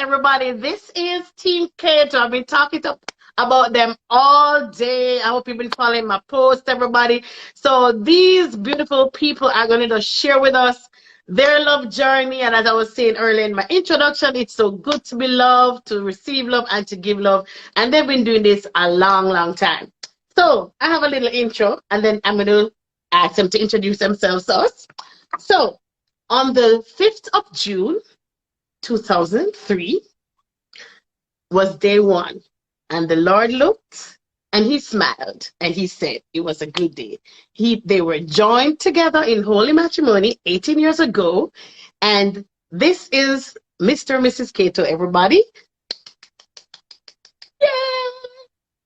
everybody. This is Team Cato. I've been talking about them all day. I hope you've been following my post, everybody. So these beautiful people are going to just share with us their love journey. And as I was saying earlier in my introduction, it's so good to be loved, to receive love, and to give love. And they've been doing this a long, long time. So I have a little intro, and then I'm going to ask them to introduce themselves to us. So on the 5th of June, 2003 was day one. And the Lord looked and he smiled and he said it was a good day. They were joined together in holy matrimony 18 years ago. And this is Mr. and Mrs. Cato, everybody. Yay!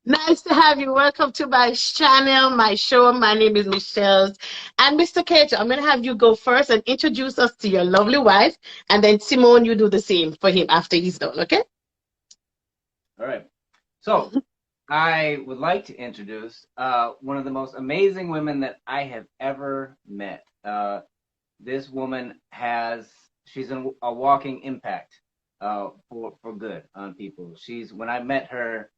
Nice to have you. Welcome to my channel, my show. My name is MzShellz. And Mr. Cato, I'm going to have you go first and introduce us to your lovely wife. And then Simone, you do the same for him after he's done, okay? All right. So I would like to introduce one of the most amazing women that I have ever met. This woman she's a walking impact for good on people. When I met her,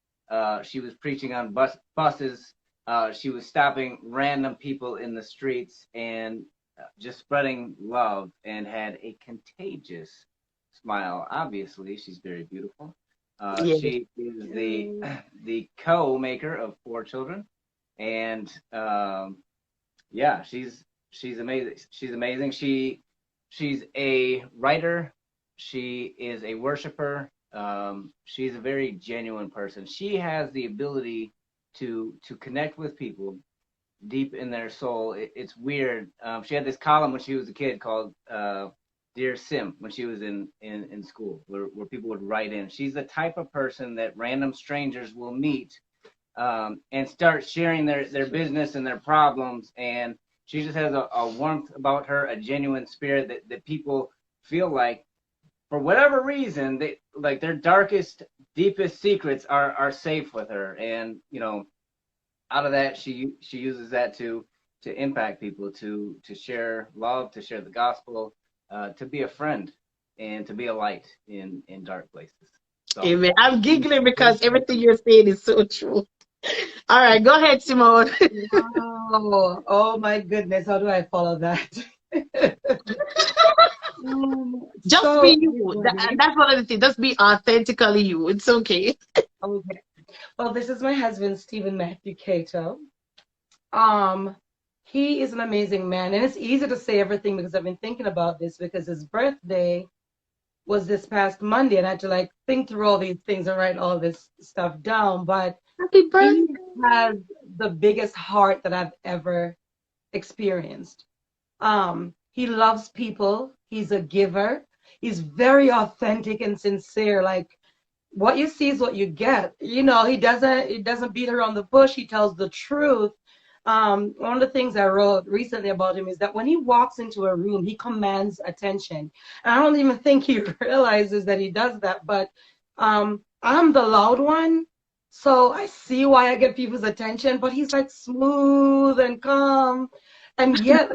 she was preaching on buses. She was stopping random people in the streets and just spreading love, and had a contagious smile. Obviously, she's very beautiful. Yeah. She is the co-maker of 4 children, and yeah, she's amazing. She's amazing. She's a writer. She is a worshiper. She's a very genuine person. She has the ability to connect with people deep in their soul. It's weird. She had this column when she was a kid called Dear Sim, when she was in school, where people would write in. She's the type of person that random strangers will meet and start sharing their business and their problems. And she just has a warmth about her, a genuine spirit that people feel like, for whatever reason, like their darkest, deepest secrets are safe with her. And, out of that, she uses that to impact people, to share love, to share the gospel, to be a friend, and to be a light in dark places. So. Amen. I'm giggling because everything you're saying is so true. All right, go ahead, Simone. Wow. Oh my goodness, how do I follow that? Just be you. That's one of the things. Just be authentically you. It's okay. Okay. Well, this is my husband, Stephen Matthew Cato. He is an amazing man, and it's easy to say everything because I've been thinking about this, because his birthday was this past Monday, and I had to think through all these things and write all this stuff down. But Happy birthday. he has the biggest heart that I've ever experienced. He loves people. He's a giver. He's very authentic and sincere. Like, what you see is what you get. He doesn't beat around the bush. He tells the truth. One of the things I wrote recently about him is that when he walks into a room, he commands attention. And I don't even think he realizes that he does that. But I'm the loud one, so I see why I get people's attention. But he's like smooth and calm, and yet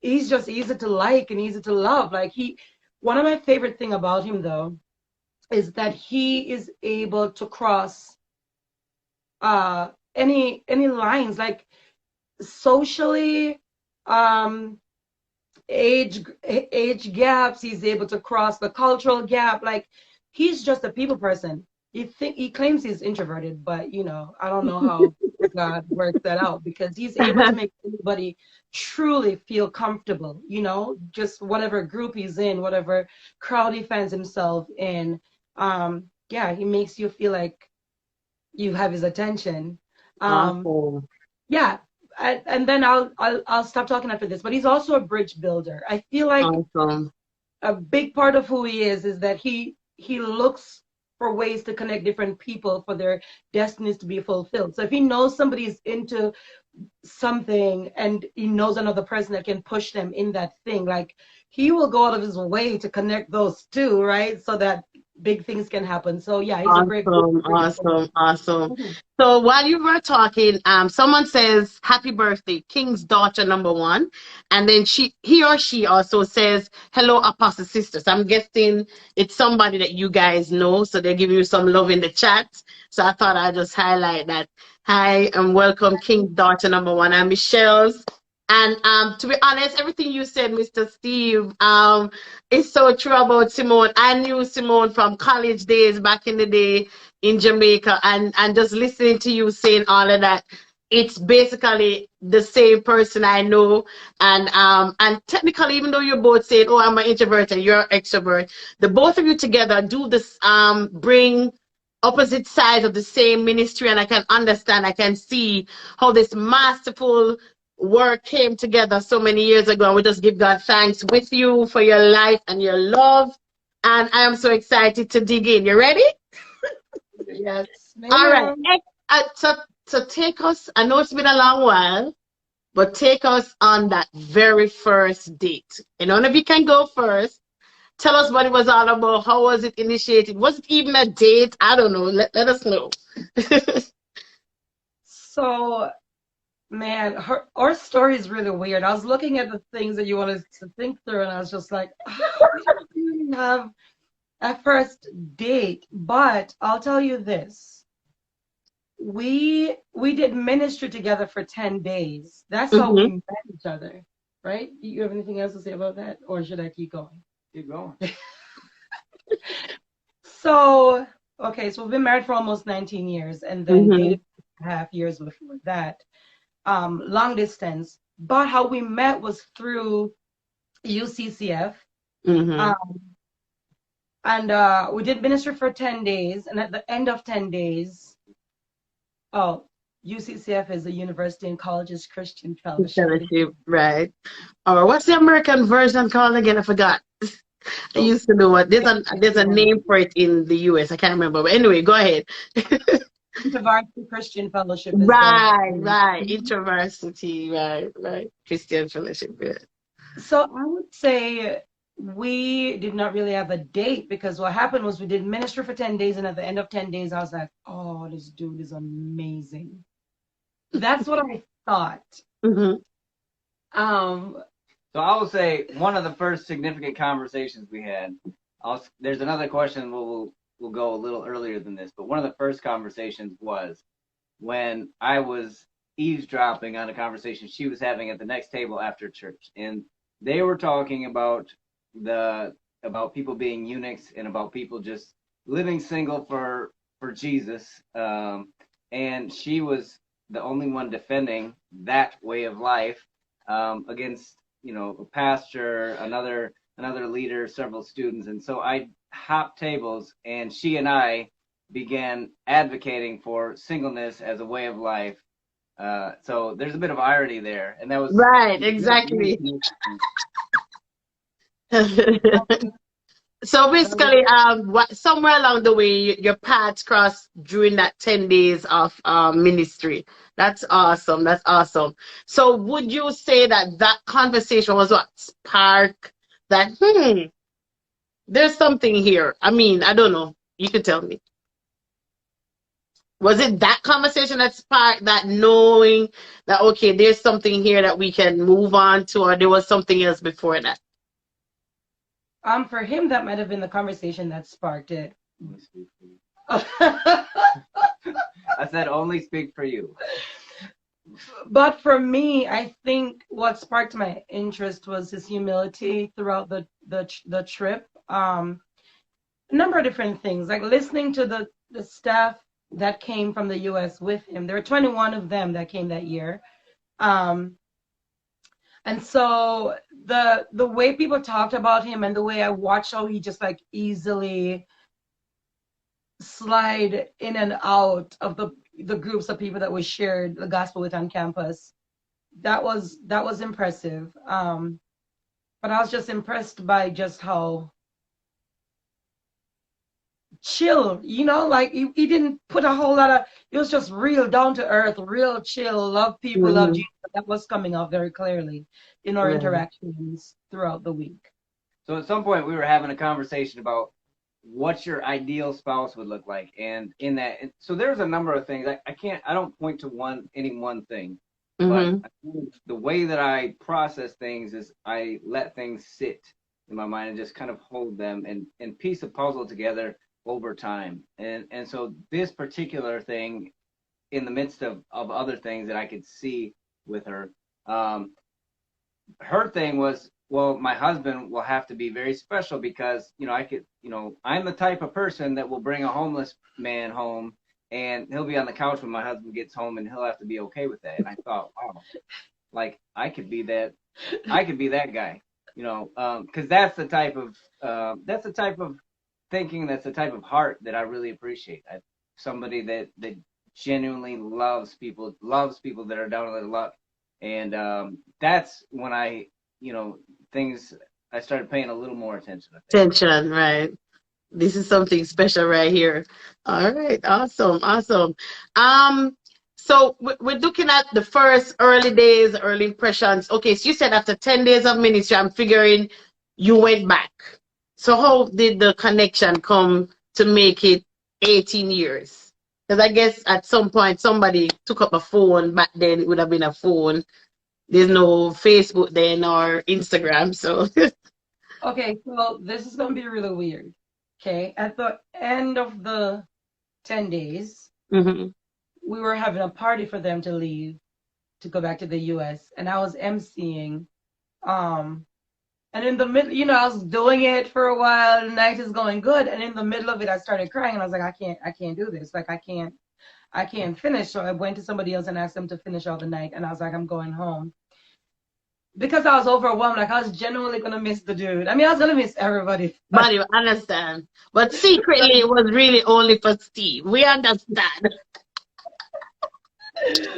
he's just easy to like and easy to love. One of my favorite thing about him, though, is that he is able to cross any lines, like socially, age gaps. He's able to cross the cultural gap. Like, he's just a people person. He claims he's introverted, but I don't know how God works that out, because he's able to make anybody truly feel comfortable. Just whatever group he's in, whatever crowd he finds himself in. Yeah, he makes you feel like you have his attention. Yeah, and then I'll stop talking after this. But he's also a bridge builder. I feel like a big part of who he is that he looks for ways to connect different people for their destinies to be fulfilled. So if he knows somebody's into something and he knows another person that can push them in that thing, like, he will go out of his way to connect those two, right? So that big things can happen. So yeah, he's a great. Awesome, awesome, awesome. So while you were talking, someone says happy birthday, King's daughter number one. And then he or she also says, hello, Apostle sisters. I'm guessing it's somebody that you guys know. So they're giving you some love in the chat. So I thought I'd just highlight that. Hi and welcome, King's daughter number one. I'm MzShellz. And to be honest, everything you said, Mr. Steve, is so true about Simone. I knew Simone from college days back in the day in Jamaica, and just listening to you saying all of that, it's basically the same person I know. And technically, even though you're both saying, "Oh, I'm an introvert and you're an extrovert," the both of you together do this bring opposite sides of the same ministry, and I can understand, I can see how this masterful work came together so many years ago. And we just give God thanks with you for your life and your love. And I am so excited to dig in. You ready? Yes. All right. So take us, I know it's been a long while, but take us on that very first date. And none of you can go first. Tell us what it was all about. How was it initiated? Was it even a date? I don't know. Let us know. So, man, our story is really weird. I was looking at the things that you wanted to think through, and I was just like, oh, we didn't have a first date. But I'll tell you this. We did ministry together for 10 days. That's how we met each other, right? Do you have anything else to say about that? Or should I keep going? Keep going. So, okay, so we've been married for almost 19 years, and then dated 2.5 years before that. Long distance. But how we met was through UCCF. And we did ministry for 10 days. And at the end of 10 days, UCCF is the University and Colleges Christian Fellowship. Right. Or what's the American version called again? I forgot. I used to know what there's a name for it in the US. I can't remember. But anyway, go ahead. InterVarsity Christian Fellowship. Right. InterVarsity, right. Christian Fellowship. Yeah. So I would say we did not really have a date, because what happened was we did ministry for 10 days, and at the end of 10 days, I was like, oh, this dude is amazing. That's what I thought. So I will say one of the first significant conversations we had. There's another question. We'll go a little earlier than this, but one of the first conversations was when I was eavesdropping on a conversation she was having at the next table after church, and they were talking about people being eunuchs and about people just living single for Jesus, and she was the only one defending that way of life against a pastor, another leader, several students. And so I hopped tables, and she and I began advocating for singleness as a way of life. So there's a bit of irony there, and that was right, exactly. So basically, somewhere along the way, your paths crossed during that 10 days of ministry. That's awesome. That's awesome. So would you say that conversation was what sparked that, there's something here? I mean, I don't know. You could tell me. Was it that conversation that sparked that knowing that, okay, there's something here that we can move on to, or there was something else before that? For him, that might have been the conversation that sparked it. I said only speak for you. But for me, I think what sparked my interest was his humility throughout the trip. A number of different things, like listening to the staff that came from the U.S. with him. There were 21 of them that came that year. And so the way people talked about him, and the way I watched how he just like easily slide in and out of the groups of people that we shared the gospel with on campus, that was impressive. But I was just impressed by just how chill, like he didn't put a whole lot of, it was just real down to earth, real chill, love people, love Jesus. That was coming out very clearly in our interactions throughout the week. So at some point we were having a conversation about what your ideal spouse would look like. And in that, so there's a number of things. I don't point to any one thing, but the way that I process things is I let things sit in my mind and just kind of hold them and piece a puzzle together over time. And so this particular thing, in the midst of other things that I could see with her, her thing was, well, my husband will have to be very special because, I'm the type of person that will bring a homeless man home and he'll be on the couch when my husband gets home and he'll have to be okay with that. And I thought, wow, like I could be that guy, because that's the type of thinking, that's the type of heart that I really appreciate. Somebody that genuinely loves people that are down on their luck. And that's when I started paying a little more attention to things. Attention, right. This is something special right here. All right, awesome, awesome. So we're looking at the first early days, early impressions. Okay, so you said after 10 days of ministry, I'm figuring you went back. So how did the connection come to make it 18 years? Because I guess at some point somebody took up a phone. Back then it would have been a phone. There's no Facebook then or Instagram, so. Okay, so this is gonna be really weird. Okay, at the end of the 10 days, we were having a party for them to leave to go back to the US, and I was emceeing. And in the middle, I was doing it for a while, the night is going good, and in the middle of it I started crying and I was like, I can't do this. Like I can't finish. So I went to somebody else and asked them to finish all the night, and I was like, I'm going home. Because I was overwhelmed, like I was genuinely gonna miss the dude. I mean, I was gonna miss everybody. But you understand. But secretly, it was really only for Steve. We understand.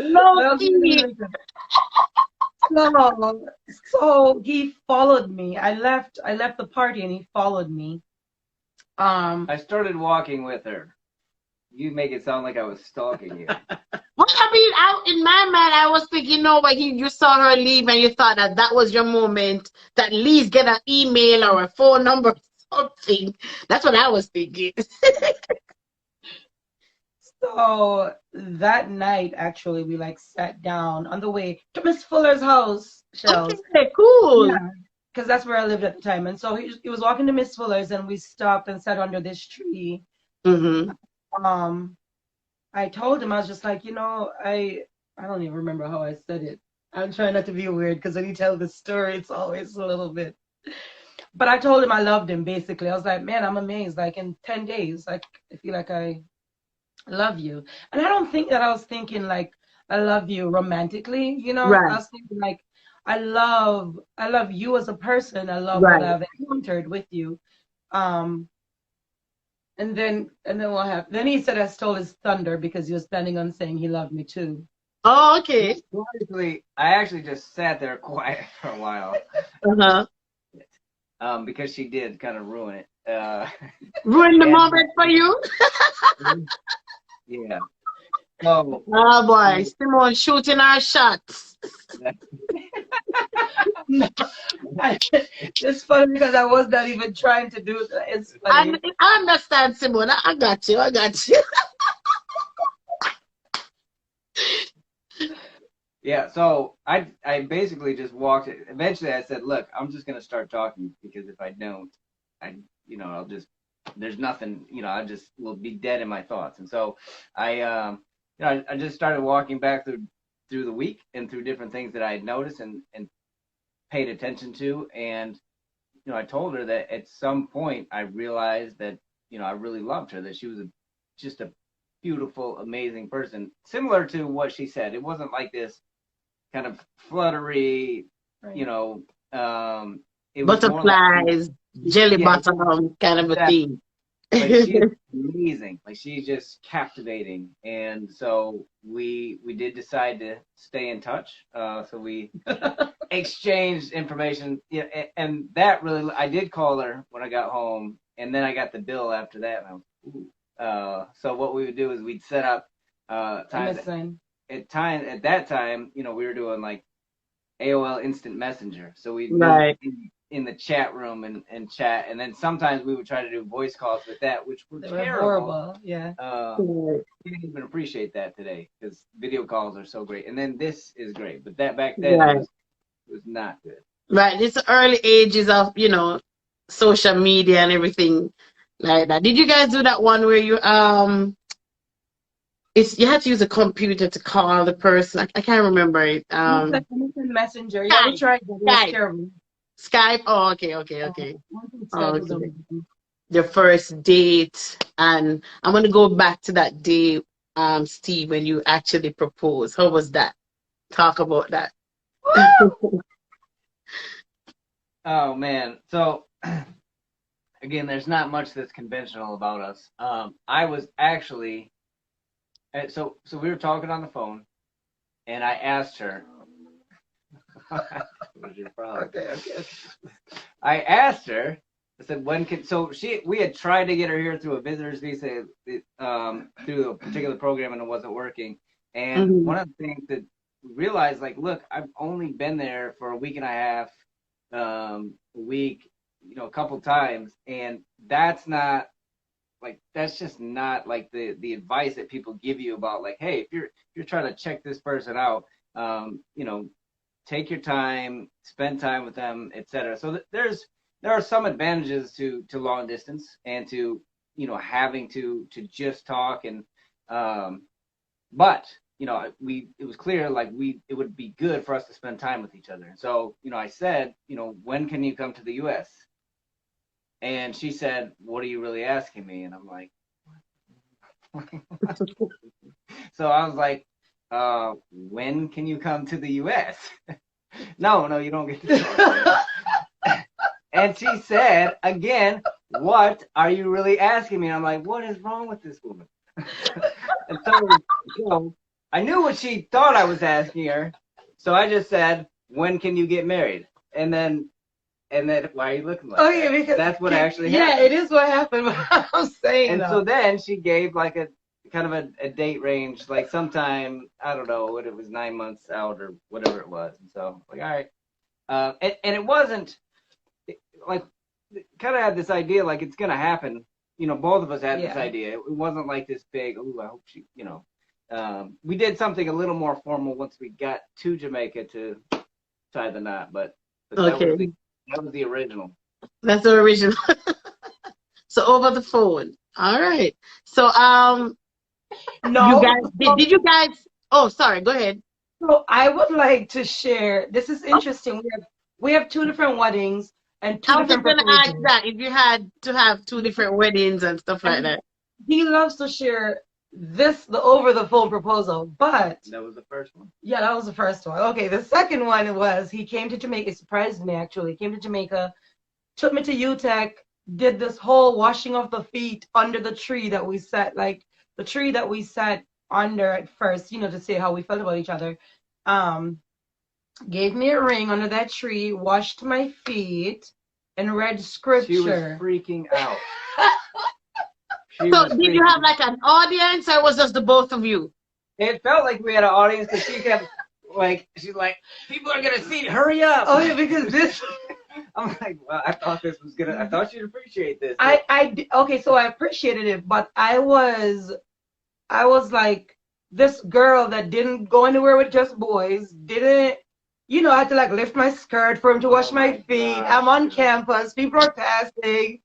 No, Steve. So he followed me. I left the party and he followed me. I started walking with her. You make it sound like I was stalking you. Well, I mean, in my mind, I was thinking, you saw her leave and you thought that was your moment to at least get an email or a phone number or something. That's what I was thinking. So that night, actually, we sat down on the way to Miss Fuller's house, Shells. Okay, cool. Yeah, because that's where I lived at the time. And so he was walking to Miss Fuller's and we stopped and sat under this tree. I told him, I was just like, I don't even remember how I said it. I'm trying not to be weird because when you tell the story, it's always a little bit. But I told him I loved him, basically. I was like, man, I'm amazed. Like in 10 days, I feel like I love you. And I don't think that I was thinking like, I love you romantically, Right. I was thinking like, I love you as a person. I love what I've encountered with you. And then what happened? Then he said I stole his thunder because he was planning on saying he loved me too. Oh, okay. I actually just sat there quiet for a while. Because she did kind of ruin it. Ruin the moment for you? Yeah. Oh boy, Simone shooting our shots. It's funny because I was not even trying to do that. It's funny. I understand, Simone. I got you. Yeah, so I basically just walked it. Eventually I said, look, I'm just gonna start talking because if I don't, I'll just, there's nothing, I just will be dead in my thoughts. And so I just started walking back through the week and through different things that I had noticed and paid attention to. And, I told her that at some point I realized that, I really loved her, that she was just a beautiful, amazing person. Similar to what she said. It wasn't like this kind of fluttery, it was butterflies, jelly bottom kind of a thing. Like she's amazing. Like she's just captivating. And so we did decide to stay in touch. So we exchanged information. Yeah, and that really, I did call her when I got home, and then I got the bill after that. And I was, ooh. So what we would do is we'd set up times. At that time, we were doing like AOL Instant Messenger. So we'd in the chat room and chat, and then sometimes we would try to do voice calls with that, which were They terrible. were horrible. Yeah. We didn't even appreciate that today because video calls are so great, and then this is great, but that back then Right. it was not good. Right. It's the early ages of, you know, social media and everything like that. Did you guys do that one where you you had to use a computer to call the person? I can't remember it. Messenger. Yeah, we tried that. It was Skype. terrible. Skype. Oh, okay. Okay. Skype was Okay. amazing. The first date, and I'm gonna go back to that day, Steve, when you actually proposed. How was that? Talk about that. Oh man. So again, there's not much that's conventional about us. I was actually so we were talking on the phone, and I asked her. What was your problem? Okay. I asked her. I said, when can? So we had tried to get her here through a visitor's visa, through a particular program, and it wasn't working. And one of the things that we realized, like, look, I've only been there for a week and a half, a week, you know, a couple times, and that's just not like the advice that people give you about, like, hey, if you're trying to check this person out, you know, take your time, spend time with them, etc. So there are some advantages to long distance and to, you know, having to just talk, and but you know, it was clear, like, it would be good for us to spend time with each other. And so, you know, I said, you know, when can you come to the US? And she said, what are you really asking me? And I'm like, so I was like, when can you come to the US? No, you don't get to talk. And she said, again, what are you really asking me? And I'm like, what is wrong with this woman? And so I knew what she thought I was asking her. So I just said, when can you get married? And then why are you looking like that? Because that's what actually happened. Yeah, it is what happened. What I'm saying. And so then she gave like a kind of a date range, like sometime, I don't know what it was, 9 months out or whatever it was. And so like, all right. And it wasn't like, kind of had this idea like it's gonna happen. You know, both of us had this idea. It wasn't like this big, I hope she, you know. We did something a little more formal once we got to Jamaica to tie the knot, but Okay. that was the original. That's the original. So over the phone. All right. So no, you guys did you guys? Oh, sorry. Go ahead. So I would like to share. This is interesting. We have two different weddings and two I was just different gonna ask proposals. that if you had to have two different weddings and stuff like that. He loves to share the over the phone proposal, but that was the first one. Yeah, that was the first one. Okay, the second one was he came to Jamaica. It surprised me actually. He came to Jamaica, took me to UTEC, did this whole washing of the feet under the tree that we sat, like the tree that we sat under at first, you know, to say how we felt about each other. Gave me a ring under that tree, washed my feet, and read scripture. She was freaking out. So did you have like an audience, or was just the both of you? It felt like we had an audience because she kept like, she's like, people are gonna see, hurry up. Oh yeah, because this. I'm like, well, I thought this was gonna. I thought you'd appreciate this. Okay, so I appreciated it, but I was like this girl that didn't go anywhere with just boys. Didn't, you know, I had to like lift my skirt for him to wash my feet. gosh, I'm on campus. People are passing,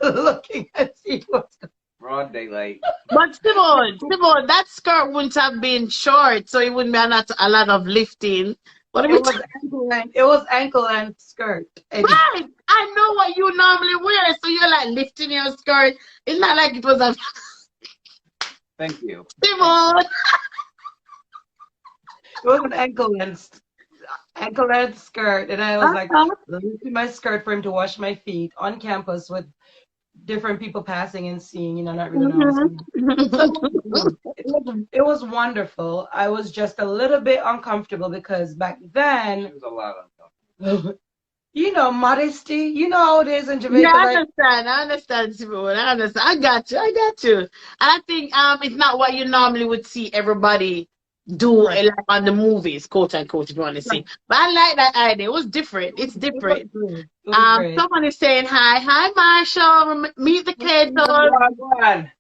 looking at see what's going on. Broad daylight. But Simone, that skirt wouldn't have been short, so it wouldn't be a lot of lifting. It was ankle length skirt. Right, I know what you normally wear, so you're like lifting your skirt. It's not like it was a. Thank you. Simone. It was an ankle length skirt, and I was like, lifting my skirt for him to wash my feet on campus with different people passing and seeing, you know, not really noticing. It was wonderful. I was just a little bit uncomfortable because back then, It was a lot uncomfortable. you know, modesty, you know how it is in Jamaica. Yeah, I understand, Simone. I understand. I got you. And I think it's not what you normally would see everybody do Right. like on the movies, quote unquote, if you want to Right. see. But I like that idea. It was different. It's It was different. great. It was great. Someone is saying hi. Hi, Marshall. Meet the Catos. Wagwan.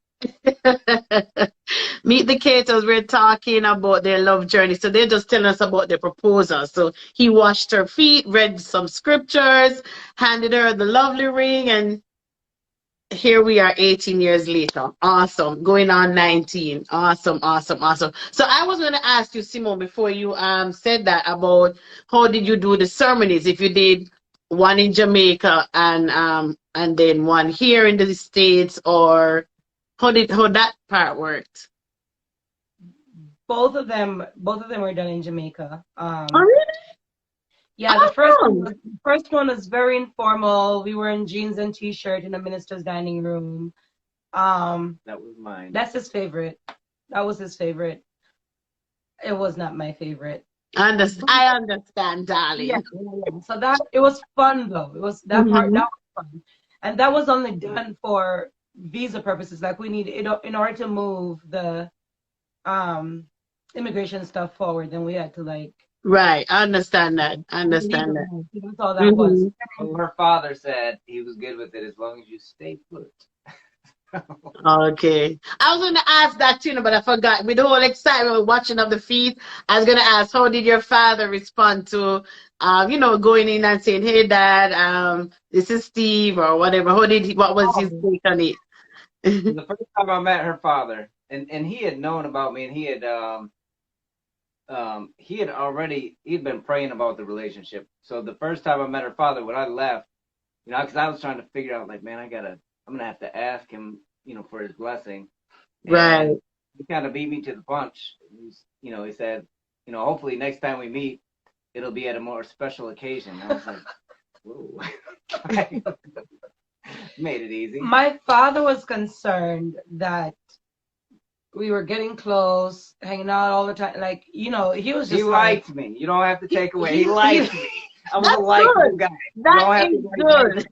Meet the Catos. We're talking about their love journey. So they're just telling us about their proposal. So he washed her feet, read some scriptures, handed her the lovely ring, and here we are 18 years later. Awesome. Going on 19. Awesome, awesome, awesome. So I was going to ask you, Simone, before you said that, about how did you do the ceremonies? If you did one in Jamaica and then one here in the States, or how that part worked? Both of them were done in Jamaica. Oh, really? Yeah, Awesome. the first one was very informal. We were in jeans and t-shirt in the minister's dining room. That was mine. That's his favorite. That was his favorite. It was not my favorite. I understand, Yeah, darling. yeah. So that it was fun though. It was that part Mhm. that was fun, and that was only done for visa purposes. Like we need it in order to move the um immigration stuff forward. Then we had to like Right. I understand that. I legal understand that. move. That's all that was. Mhm. Well, her father said he was good with it as long as you stay put. Okay. I was gonna ask that too, but I forgot. With the whole excitement of watching of the feed, I was gonna ask, how did your father respond to going in and saying, "Hey dad, this is Steve," or whatever. What was his Um, take on it? The first time I met her father, and he had known about me, and he'd been praying about the relationship. So the first time I met her father, when I left, because I was trying to figure out, like, man, I'm gonna have to ask him, for his blessing, Right. and he kind of beat me to the punch. He said, hopefully next time we meet, it'll be at a more special occasion. I was like, whoa, made it easy. my father was concerned that we were getting close, hanging out all the time. Like, he was He just like, liked me. You don't have to take away. He he- liked me. I was a That's likable good. guy. You That don't have is to like me. good.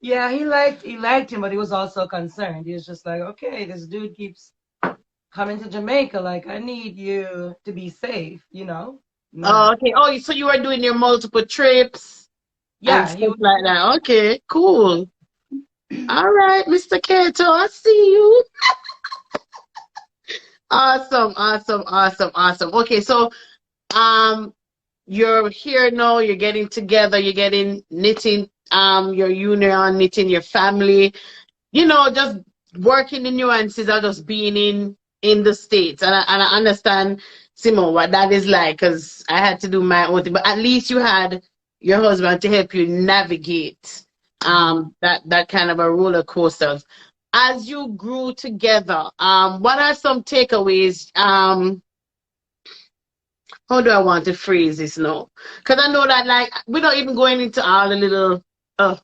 yeah, he liked him, but he was also concerned. He was just like, okay, this dude keeps coming to Jamaica. Like, I need you to be safe, Oh, Not, okay. Oh, so you were doing your multiple trips and yeah, he stuff was. like that. Okay, cool. All right, Mr. Kato, I see you. Awesome, awesome, awesome, awesome. Okay, so um you're here now, you're getting together, you're getting knitting your union, knitting your family, just working the nuances of just being in the States. And I understand, Simone, what that is like, because I had to do my own thing, but at least you had your husband to help you navigate that kind of a roller coaster. As you grew together, what are some takeaways? How do I want to phrase this now? Because I know that, like, without even going into all the little, uh,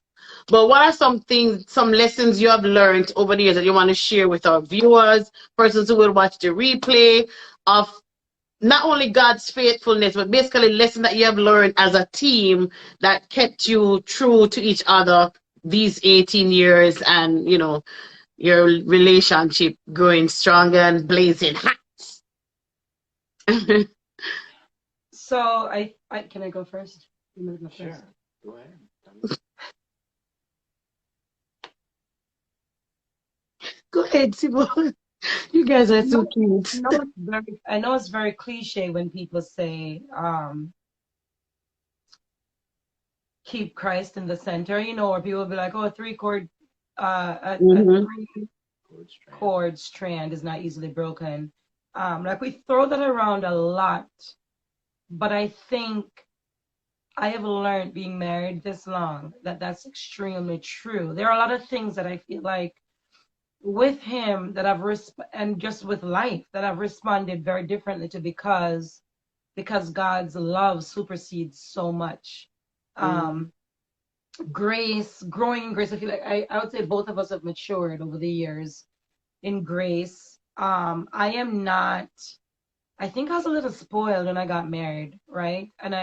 but what are some things, some lessons you have learned over the years that you want to share with our viewers, persons who will watch the replay, of not only God's faithfulness, but basically lessons that you have learned as a team that kept you true to each other these 18 years, and, your relationship growing stronger and blazing hot? So I can I go first? You want to go first? Sure. Go ahead. Go ahead, Simone. You guys are so cute. I know it's very cliche when people say, keep Christ in the center, or people will be like, oh, a a Hmm. three chord strand is not easily broken. Like we throw that around a lot, but I think I have learned being married this long that that's extremely true. There are a lot of things that I feel like with him that and just with life that I've responded very differently to because God's love supersedes so much. Grace, growing in grace. I feel like I would say both of us have matured over the years in grace. I am not, I think I was a little spoiled when I got married, right? And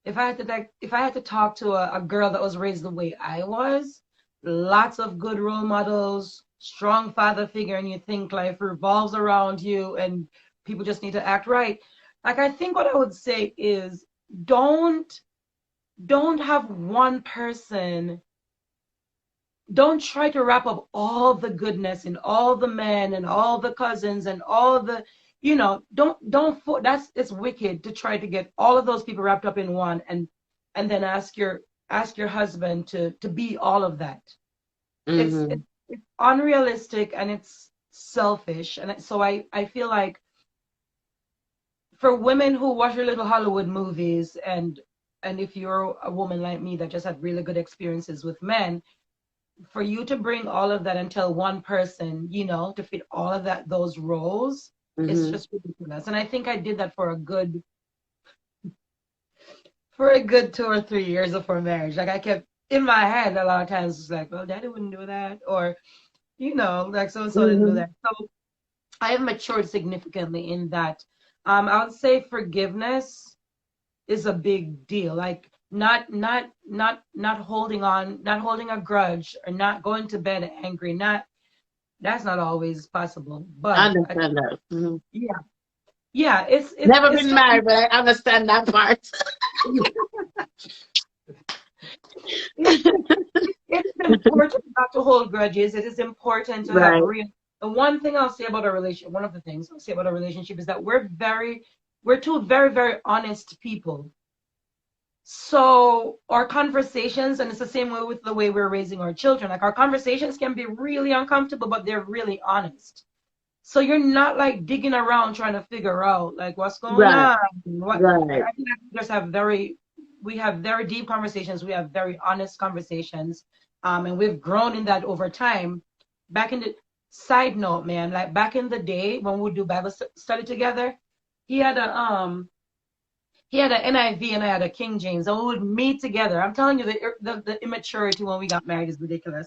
if I had to talk to a girl that was raised the way I was, lots of good role models, strong father figure and you think life revolves around you and people just need to act right. Like, I think what I would say is don't have one person, don't try to wrap up all the goodness in all the men and all the cousins and all the, that's, it's wicked to try to get all of those people wrapped up in one and then ask your husband to be all of that. Mm-hmm. It's unrealistic and it's selfish. And so I feel like for women who watch your little Hollywood movies, and if you're a woman like me that just had really good experiences with men, for you to bring all of that and tell one person, to fit all of those roles, it's Mm-hmm. just ridiculous. And I think I did that for a good 2 or 3 years before marriage. Like, I kept in my head a lot of times, it's like, well, daddy wouldn't do that, or like so and so didn't do Mm-hmm. that. So I have matured significantly in that. I would say forgiveness is a big deal. Like, not holding on, not holding a grudge, or not going to bed angry. That's not always possible. I But understand that. Mm-hmm. yeah, yeah, Never it's been just married, but I understand that part. it's important not to hold grudges. It is important to have Right. real. The one thing I'll say about a relationship, one of the things I'll say about a relationship is that we're two very, very honest people. So our conversations, and it's the same way with the way we're raising our children, like our conversations can be really uncomfortable, but they're really honest. So you're not like digging around trying to figure out like what's going Right. on. Like, Right. I think that we have very deep conversations. We have very honest conversations. And we've grown in that over time. Back in the side note, man, like back in the day when we would do Bible study together, he had an NIV and I had a King James, and we would meet together. I'm telling you, the immaturity when we got married is ridiculous.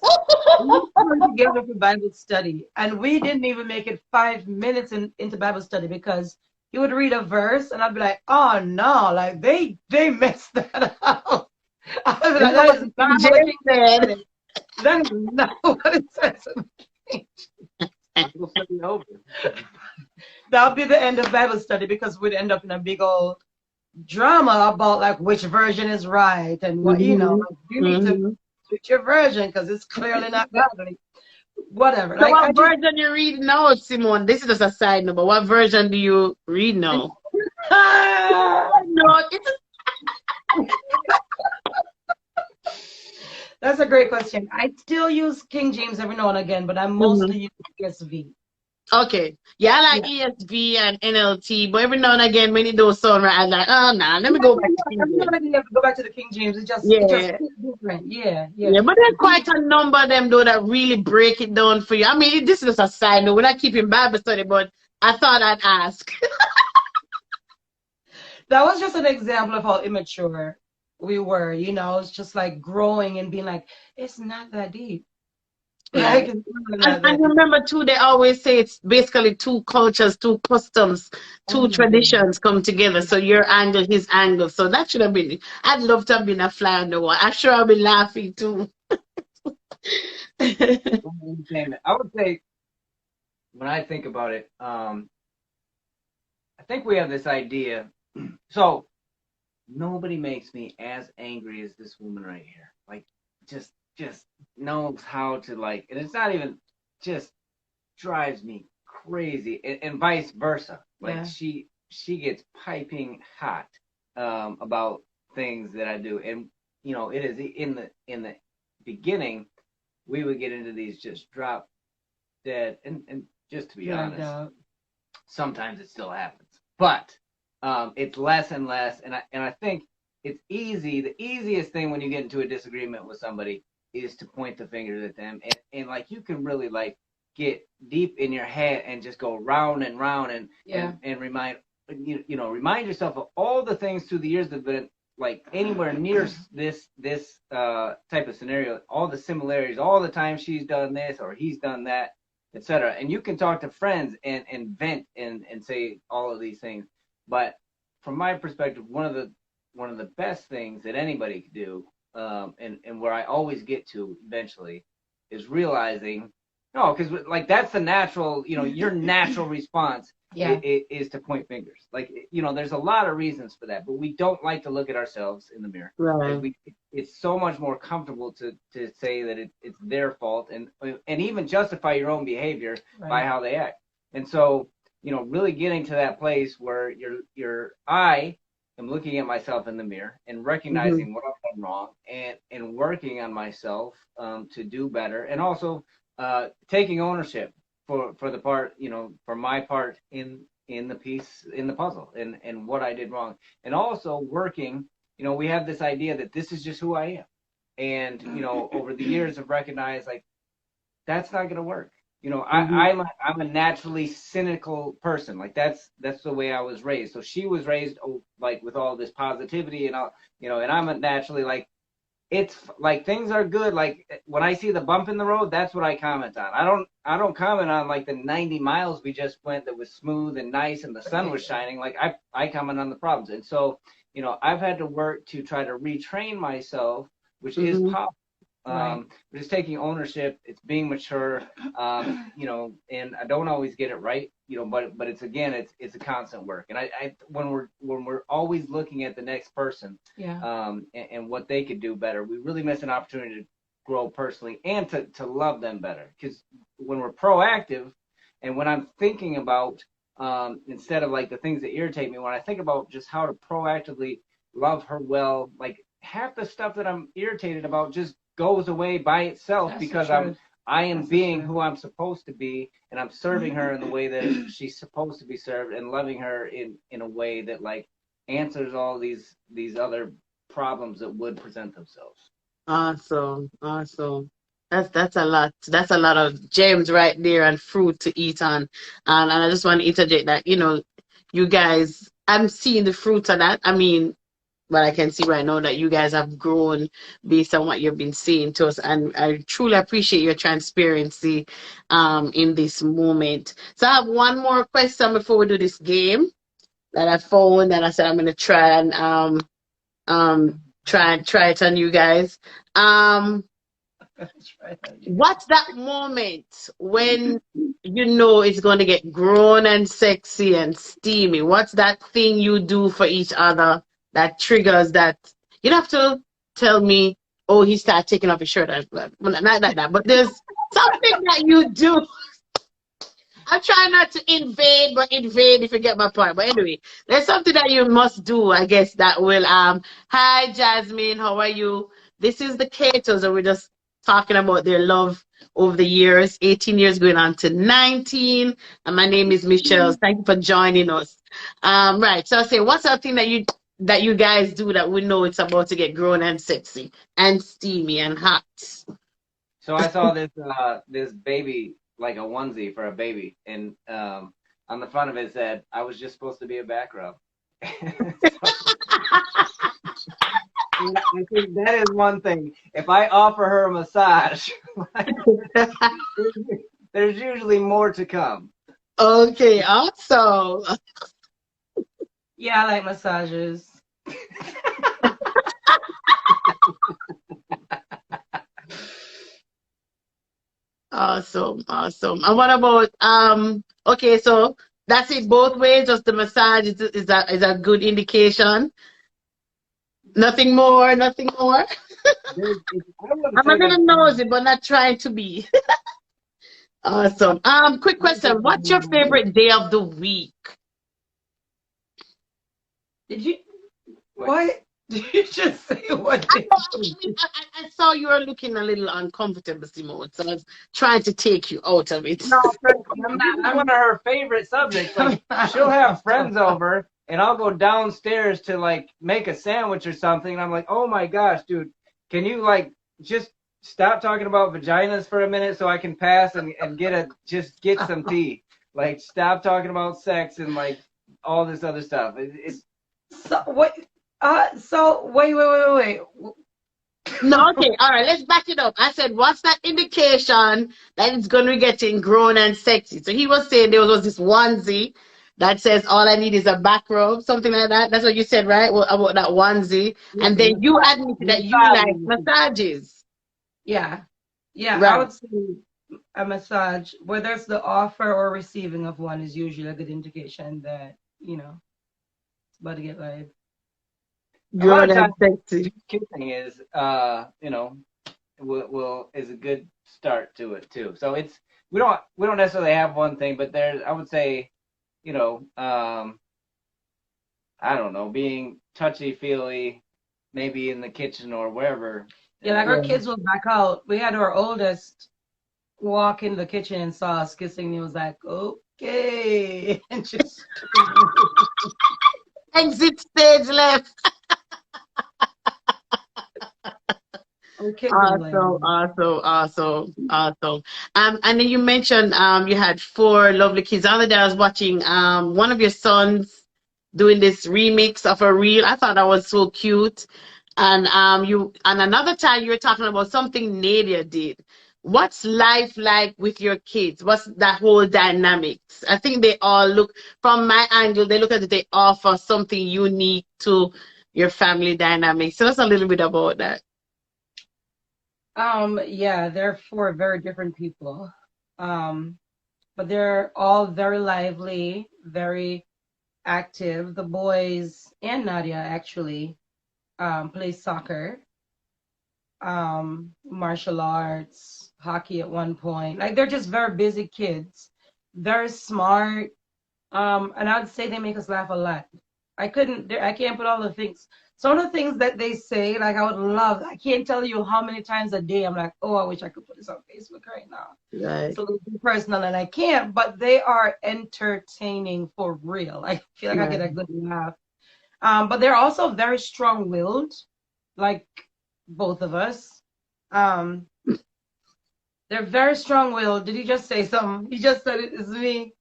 We were together for Bible study, and we didn't even make it 5 minutes into Bible study because he would read a verse, and I'd be like, "Oh no, like they messed that up." I'd be You like, know "That what is not King how the James King James said? said it. That is not what it says." Bible study over. That'll be the end of Bible study because we'd end up in a big old drama about like which version is right and what Mm-hmm. you need to Mm-hmm. switch your version because it's clearly not godly. Whatever. So Like what I just version you read now, Simone? This is just a side note, but what version do you read now? No, it's that's a great question. I still use King James every now and again, but I Mhm. mostly use ESV. Okay. Yeah, I like Yeah. ESV and NLT, but every now and again when it does sound right, I'm like, oh nah, let me Yeah, go yeah, back to yeah. King Every now James. and again you have to go back to the King James. It just Yeah. feels different. Yeah, yeah. Yeah, but there's quite a number of them though that really break it down for you. I mean, this is just a side note. We're not keeping Bible study, but I thought I'd ask. That was just an example of how immature we were. It's just like growing and being like, it's not that deep. Yeah. Like it's really And, not and that deep. remember too, they always say it's basically two cultures, two customs, Oh two my goodness. traditions come together. So your angle, his angle. So that should have been. I'd love to have been a fly on the wall. I'm sure I'll be laughing too. Entertainment. I would say when I think about it, I think we have this idea. So nobody makes me as angry as this woman right here. Like just knows how to like, and it's not even just drives me crazy, and vice versa. Like Yeah. she gets piping hot about things that I do, and it is in the beginning we would get into these just drop dead, and just to be Dragged honest, out. sometimes it still happens, but it's less and less, and I think it's easy. The easiest thing when you get into a disagreement with somebody is to point the finger at them, and like you can really like get deep in your head and just go round and round Yeah. and remind yourself of all the things through the years that have been like anywhere near this type of scenario, all the similarities, all the times she's done this or he's done that, etc. And you can talk to friends and vent and say all of these things. But from my perspective, one of the best things that anybody could do, and where I always get to eventually, is realizing No, because like that's the natural, your natural response Yeah. is to point fingers. Like, there's a lot of reasons for that, but we don't like to look at ourselves in the mirror. Right. It's so much more comfortable to say that it's their fault and even justify your own behavior by how they act. And so, really getting to that place where I am looking at myself in the mirror and recognizing what I've done wrong and working on myself to do better, and also taking ownership for the part, for my part in the piece, in the puzzle, and what I did wrong, and also working. We have this idea that this is just who I am, and over the years have recognized like that's not going to work. I'm a naturally cynical person. Like that's the way I was raised. So she was raised like with all this positivity and all, and I'm a naturally like, it's like things are good. Like when I see the bump in the road, that's what I comment on. I don't comment on like the 90 miles we just went that was smooth and nice and the sun was shining. Like I comment on the problems. And so, I've had to work to try to retrain myself, which is possible. But it's taking ownership, it's being mature, and I don't always get it right, but it's a constant work. And I when we're always looking at the next person, and what they could do better, we really miss an opportunity to grow personally and to love them better. Because when we're proactive, and when I'm thinking about instead of like the things that irritate me, when I think about just how to proactively love her well, like half the stuff that I'm irritated about just goes away by itself. That's because I am being who I'm supposed to be, and I'm serving her in the way that she's supposed to be served, and loving her in a way that like answers all these other problems that would present themselves. Awesome. That's a lot. That's a lot of gems right there and fruit to eat on. And I just want to interject that, you guys, I'm seeing the fruits of that. I mean, but I can see right now that you guys have grown based on what you've been saying to us. And I truly appreciate your transparency in this moment. So I have one more question before we do this game that I found, and I said I'm gonna try and try it on you guys. What's that moment when it's going to get grown and sexy and steamy? What's that thing you do for each other that triggers that? You don't have to tell me, oh, he started taking off his shirt. Well, not like that, but there's something that you do. I'm trying not to invade, but invade if you get my point. But anyway, there's something that you must do, I guess, that will hi Jasmine, how are you? This is the Catos, and we're just talking about their love over the years, 18 years going on to 19. And my name is MzShellz. Thank you for joining us. Right. So I say, what's something that you guys do that we know it's about to get grown and sexy and steamy and hot? So I saw this baby, like a onesie for a baby, and on the front of it said, "I was just supposed to be a back rub." I think that is one thing. If I offer her a massage, there's usually more to come. Okay, awesome. Yeah, I like massages. Awesome. And what about okay, so that's it both ways, just the massage is a good indication. Nothing more. I'm a little nosy, but not trying to be. Awesome. Quick question. What's your favorite day of the week? Did you what? Did you just say what? I saw you were looking a little uncomfortable, Simone, so I was trying to take you out of it. No, I'm one of her favorite subjects. Like, she'll have friends over, and I'll go downstairs to like make a sandwich or something, and I'm like, oh my gosh, dude, can you like just stop talking about vaginas for a minute so I can pass and get some tea? Like, stop talking about sex and like all this other stuff. So what? So wait. No, okay, all right, let's back it up. I said, what's that indication that it's going to be getting grown and sexy? So he was saying there was this onesie that says all I need is a back rub, something like that. That's what you said, right? Well, about that onesie. And then you admitted that you like massages. Yeah. Right. I would say a massage, whether it's the offer or receiving of one, is usually a good indication that, it's about to get laid. A lot Good of and times, sexy. kissing is, is a good start to it too. So we don't necessarily have one thing, but there's, I would say, I don't know, being touchy feely, maybe in the kitchen or wherever. Yeah, like our Yeah. kids will back out. We had our oldest walk in the kitchen and saw us kissing. And he was like, okay. And just Exit stage left. okay, Awesome, awesome, awesome, awesome. And then you mentioned you had four lovely kids. The other day I was watching one of your sons doing this remix of a reel. I thought that was so cute. And another time you were talking about something Nadia did. What's life like with your kids? What's that whole dynamics? I think they all look, from my angle, they look as if they offer something unique to your family dynamics. So that's a little bit about that. Yeah, they're four very different people. But they're all very lively, very active. The boys and Nadia actually play soccer, martial arts, hockey at one point. Like they're just very busy kids, very smart. And I'd say they make us laugh a lot. I can't put all the things. Some of the things that they say, like I would love, I can't tell you how many times a day I'm like, oh, I wish I could put this on Facebook right now. Right. It's a little too personal and I can't, but they are entertaining for real. I feel like I get a good laugh. But they're also very strong-willed, like both of us. Um, they're very strong-willed. Did he just say something? He just said it is me.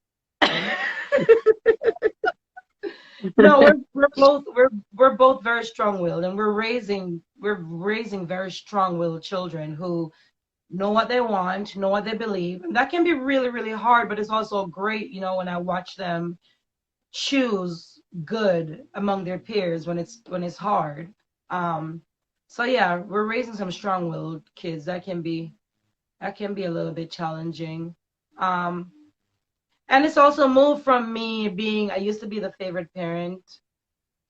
No, we're both very strong-willed, and we're raising very strong-willed children who know what they want, know what they believe. And that can be really, really hard, but it's also great, when I watch them choose good among their peers when it's hard. So yeah, we're raising some strong-willed kids. That can be a little bit challenging. And it's also moved from me I used to be the favorite parent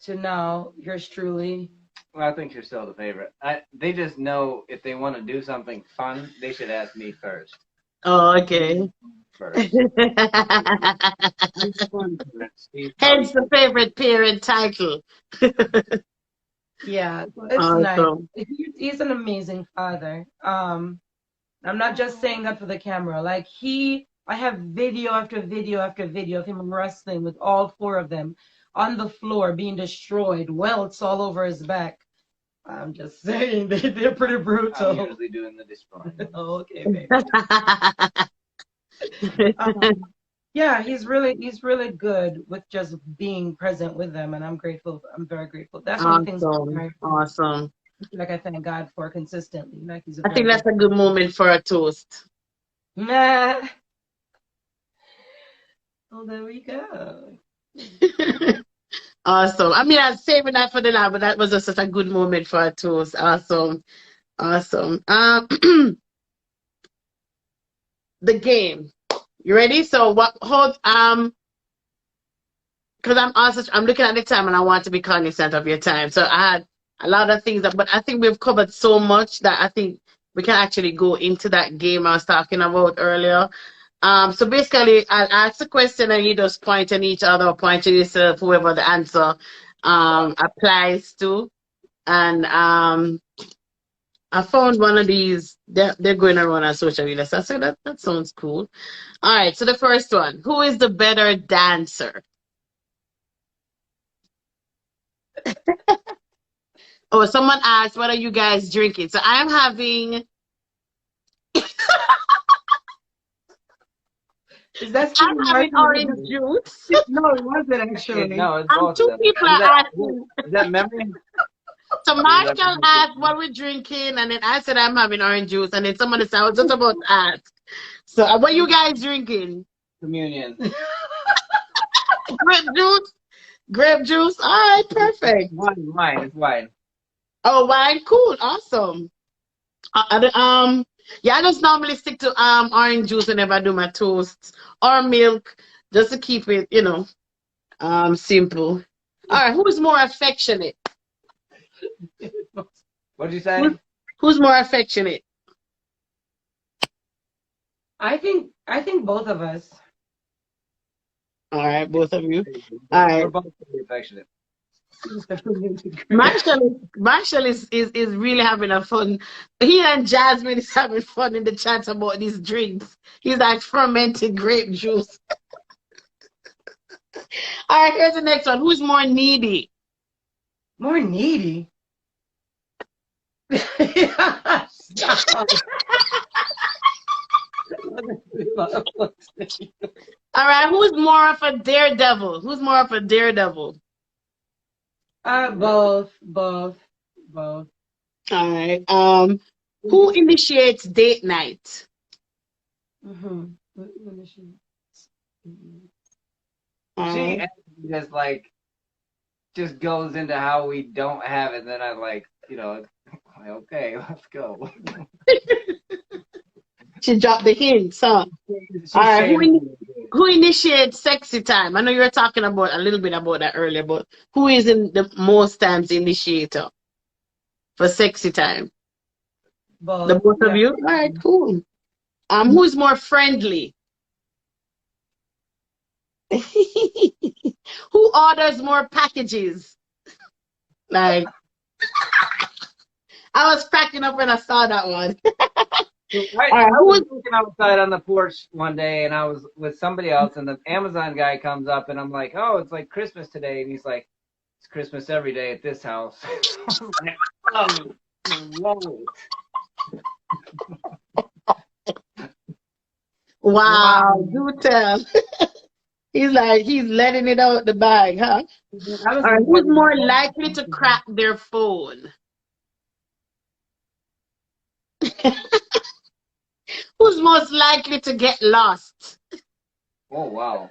to now yours truly. Well, I think you're still the favorite. They just know if they want to do something fun, they should ask me first. Oh, okay. First. Hence the favorite parent title. Yeah, it's Awesome. nice. He's an amazing father. I'm not just saying that for the camera. Like I have video after video after video of him wrestling with all four of them on the floor, being destroyed, welts all over his back. I'm just saying they're pretty brutal. I'm usually doing the destroying. Oh, okay, baby. Yeah, he's really good with just being present with them, and I'm grateful. I'm very grateful. That's one of the things Awesome. like I thank God for consistently. Like I think that's a good moment for a toast. Nah. Oh, there we go. Awesome. I mean, I was saving that for the lab, but that was just such a good moment for a toast. Awesome. The game. You ready? So because I'm looking at the time and I want to be cognizant of your time. So I had a lot of things but I think we've covered so much that I think we can actually go into that game I was talking about earlier. So basically I'll ask a question and you just point at each other or point to yourself, whoever the answer applies to. And I found one of these, they're going around on social media. So I said that sounds cool. All right, so the first one, who is the better dancer? Oh, someone asked, what are you guys drinking? So I'm having I'm having orange juice. No, it wasn't actually. No, it's both two of them. people are asking. Is that memory? So Marshall asked what we're drinking, and then I said I'm having orange juice, and then someone said I was just about to ask. So what are you guys drinking? Communion. Grape juice. All right, perfect. Wine. It's wine. Oh, wine. Cool. Awesome. Yeah, I just normally stick to orange juice whenever I do my toasts or milk, just to keep it, simple. All right, who's more affectionate? What'd you Who's, say? who's more affectionate? I think both of us. All right, both of you. All We're right. both pretty affectionate. Marshall is really having a fun. He and Jasmine is having fun in the chat about these drinks. He's like fermented grape juice. All right, here's the next one. Who's more needy? More needy. Stop. All right, who's more of a daredevil? Who's more of a daredevil? Both. All right. Who initiates date night? Mm-hmm. All She right. just like just goes into how we don't have it, and then I'm like, okay, let's go. She dropped the hints, huh? She's All right. shaming me. Who initiates sexy time? I know you were talking about a little bit about that earlier, but who is in the most times the initiator for sexy time? The Both. both of Yeah. you? All right, cool. Who's more friendly? Who orders more packages? Like, I was cracking up when I saw that one. I, All right, I was looking outside on the porch one day, and I was with somebody else, and the Amazon guy comes up, and I'm like, "Oh, it's like Christmas today," and he's like, "It's Christmas every day at this house." I was like, "Oh, whoa!" wow, do tell. He's like, he's letting it out the bag, huh? I was All right, thinking who's that more likely to crack their phone? Who's most likely to get lost? Oh, wow.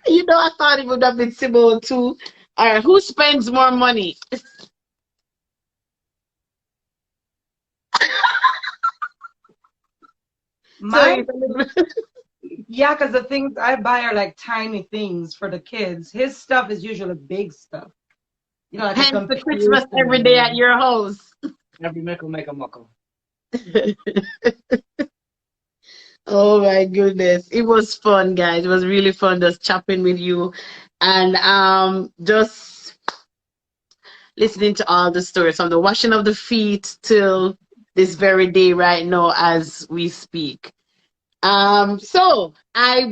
I thought it would have been Simone too. All right, who spends more money? mine. So, Yeah, because the things I buy are like tiny things for the kids. His stuff is usually big stuff. Like a hence the computer. Christmas every day at your house. Every mickle make a muckle. Oh my goodness. It was fun, guys. It was really fun just chopping with you and just listening to all the stories from the washing of the feet till this very day right now as we speak. So I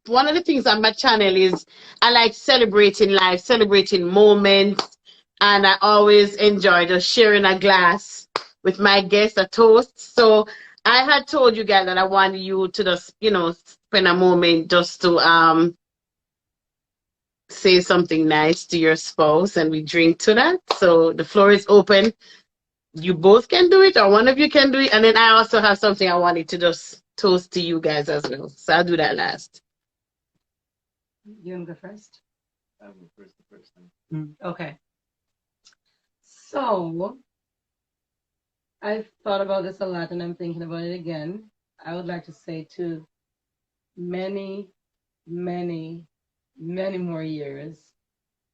one of the things on my channel is I like celebrating life, celebrating moments, and I always enjoy just sharing a glass with my guests, a toast. So I had told you guys that I wanted you to just, spend a moment just to say something nice to your spouse and we drink to that. So the floor is open. You both can do it, or one of you can do it, and then I also have something I wanted to just toast to you guys as well. So I'll do that last. You want to go first? I will first the first time. Okay. So I've thought about this a lot and I'm thinking about it again. I would like to say to many, many, many more years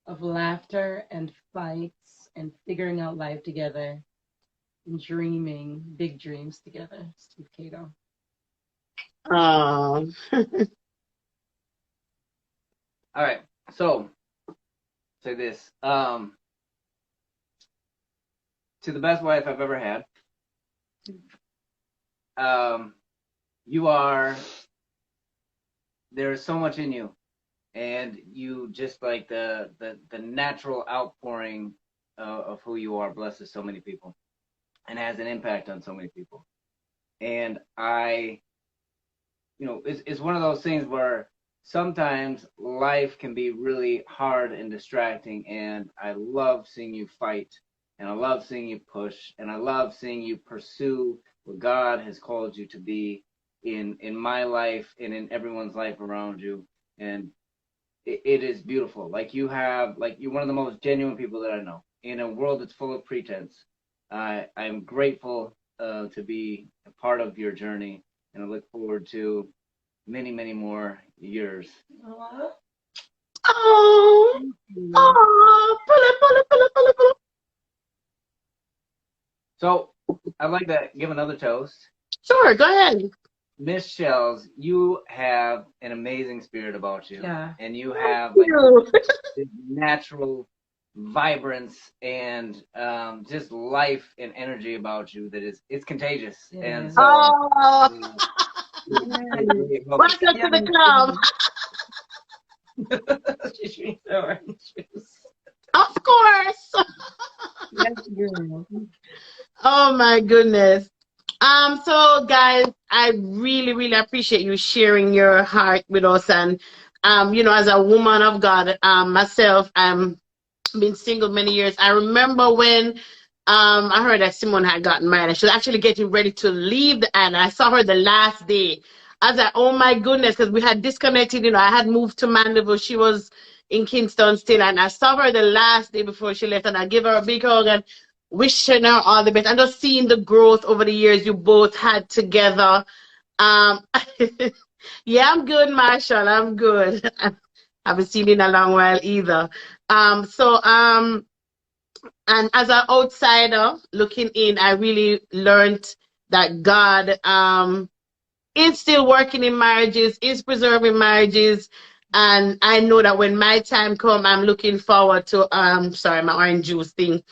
of laughter and fights and figuring out life together and dreaming big dreams together. Steve Cato. Oh, All right. So, say this. To the best wife I've ever had. There's so much in you, and you just like the natural outpouring of who you are blesses so many people and has an impact on so many people. And it's one of those things where sometimes life can be really hard and distracting, and I love seeing you fight, and I love seeing you push, and I love seeing you pursue what God has called you to be in my life and in everyone's life around you. And it is beautiful. You're one of the most genuine people that I know in a world that's full of pretense. I'm grateful to be a part of your journey, and I look forward to many, many more years. Aw. Oh, oh, pull it, pull it, pull it, pull it, pull it. So I'd like to give another toast. Sure, go ahead. MzShellz, you have an amazing spirit about you. Yeah. And you have Thank you. this natural vibrance and just life and energy about you that it's contagious. Yeah. And so Oh, welcome. welcome to the club. She drinks the orange juice. Of course. Yes, girl. Oh my goodness. So guys, I really, really appreciate you sharing your heart with us. And as a woman of God, myself, been single many years. I remember when I heard that Simone had gotten married, and she was actually getting ready to leave the island. I saw her the last day. I was like, oh my goodness, because we had disconnected. I had moved to Mandeville. She was in Kingston still, and I saw her the last day before she left, and I gave her a big hug and wishing her all the best. And just seeing the growth over the years you both had together. Um, yeah, I'm good, Marshall. I'm good. I haven't seen you in a long while either. And as an outsider looking in, I really learned that God is still working in marriages, is preserving marriages. And I know that when my time comes, I'm looking forward to sorry, my orange juice thing,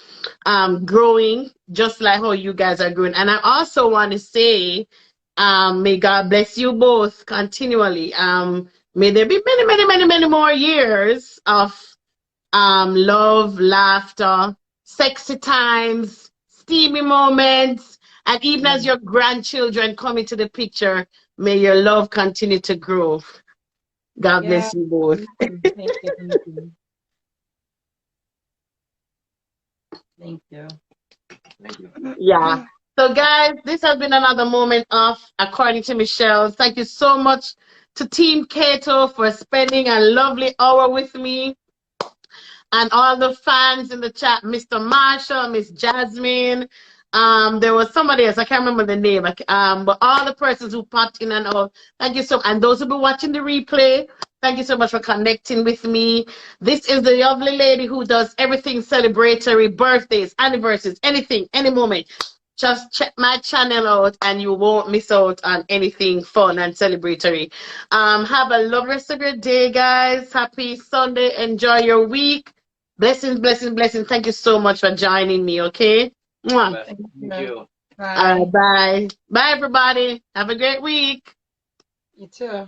growing just like how you guys are growing. And I also want to say, may God bless you both continually. May there be many, many, many, many more years of love, laughter, sexy times, steamy moments, and even as your grandchildren come into the picture, may your love continue to grow. God Yeah. bless you both. Thank you. Thank you. Thank you. Thank you. Yeah. So, guys, this has been another moment of According to MzShellz. Thank you so much to Team Cato for spending a lovely hour with me. And all the fans in the chat, Mr. Marshall, Miss Jasmine. There was somebody else, I can't remember the name. But all the persons who popped in and out, thank you so much. And those who will be watching the replay, thank you so much for connecting with me. This is the lovely lady who does everything celebratory, birthdays, anniversaries, anything, any moment. Just check my channel out and you won't miss out on anything fun and celebratory. Have a lovely rest of your day, guys. Happy Sunday. Enjoy your week. Blessings, blessings, blessings. Thank you so much for joining me, okay? Mwah. Thank you. Bye. Bye. Bye, everybody. Have a great week. You too.